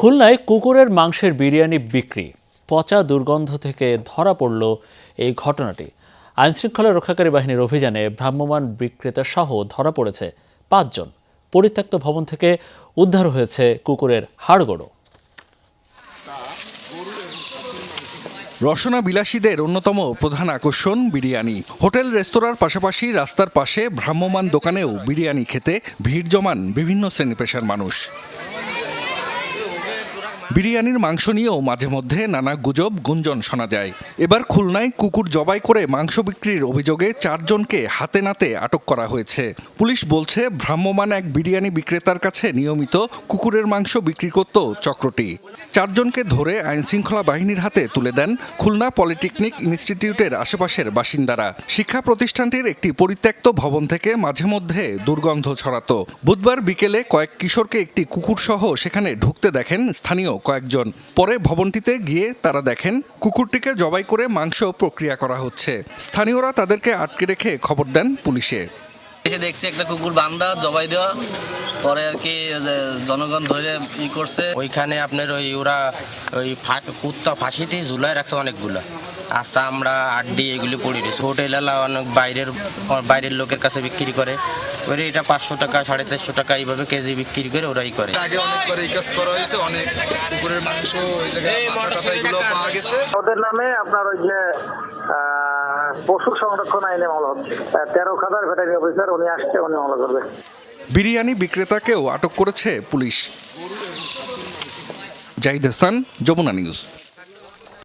খুলনায় কুকুরের মাংসের বিরিয়ানি বিক্রি পচা দুর্গন্ধ থেকে ধরা পড়ল এই ঘটনাটি। আইনশৃঙ্খলা রক্ষাকারী বাহিনীর অভিযানে ভ্রাম্যমাণ বিক্রেতা সহ ধরা পড়েছে ৫ জন। পরিত্যক্ত ভবন থেকে উদ্ধার হয়েছে কুকুরের হাড়গোড়। রসনা বিলাসীদের অন্যতম প্রধান আকর্ষণ বিরিয়ানি। হোটেল রেস্তোরাঁর পাশাপাশি রাস্তার পাশে ভ্রাম্যমাণ দোকানেও বিরিয়ানি খেতে ভিড় জমান বিভিন্ন শ্রেণী পেশার মানুষ। বিরিয়ানির মাংস নিয়েও মাঝে মধ্যে নানা গুজব গুঞ্জন শোনা যায়। এবার খুলনায় কুকুর জবাই করে মাংস বিক্রির অভিযোগে ৪ জনকে হাতে নাতে আটক করা হয়েছে। পুলিশ বলছে ভ্রাম্যমাণ এক বিরিয়ানি বিক্রেতার কাছে নিয়মিত কুকুরের মাংস বিক্রি করত চক্রটি। ৪ জনকে ধরে আইনশৃঙ্খলা বাহিনীর হাতে তুলে দেন খুলনা পলিটেকনিক ইনস্টিটিউটের আশেপাশের বাসিন্দারা। শিক্ষা প্রতিষ্ঠানটির একটি পরিত্যক্ত ভবন থেকে মাঝে মধ্যে দুর্গন্ধ ছড়াতো। বুধবার বিকেলে কয়েক কিশোরকে একটি কুকুর সহ সেখানে ঢুকতে দেখেন স্থানীয় কয়েকজন। পরে ভবনটিতে গিয়ে তারা দেখেন কুকুরটিকে জবাই করে মাংস প্রক্রিয়া করা হচ্ছে। স্থানীয়রা তাদেরকে আটকে রেখে খবর দেন পুলিশে। এসে দেখছি একটা কুকুর বান্ধা জবাই দেওয়া, পরে আর কি জনগণ ধরে করছে। ওইখানে আপনার ওরা কুত্তা ফাঁসিতে ঝুলাই রাখছে অনেকগুলো, আচ্ছা আমরা আড্ডি এগুলি পড়ে দিয়েছি। হোটেল এলা অনেক বাইরের লোকের কাছে বিক্রি করে, ওরা এটা 500 টাকা 450 টাকা এইভাবে কেজি বিক্রি করে ওরাই করে। আগে অনেকবার এই কাজ করা হয়েছে, অনেক কুকুরের মাংস ওই জায়গায় এগুলো পাওয়া গেছে। ওদের নামে আপনার ওই যে পশু সংরক্ষণ আইনে মামলা হচ্ছে। 13 খাদার ভেটারি অফিসার উনি আসছে, উনি মামলা করবে। বিরিয়ানি বিক্রেতাকেও আটক করেছে পুলিশ। জাহিদ হাসান, যমুনা নিউজ।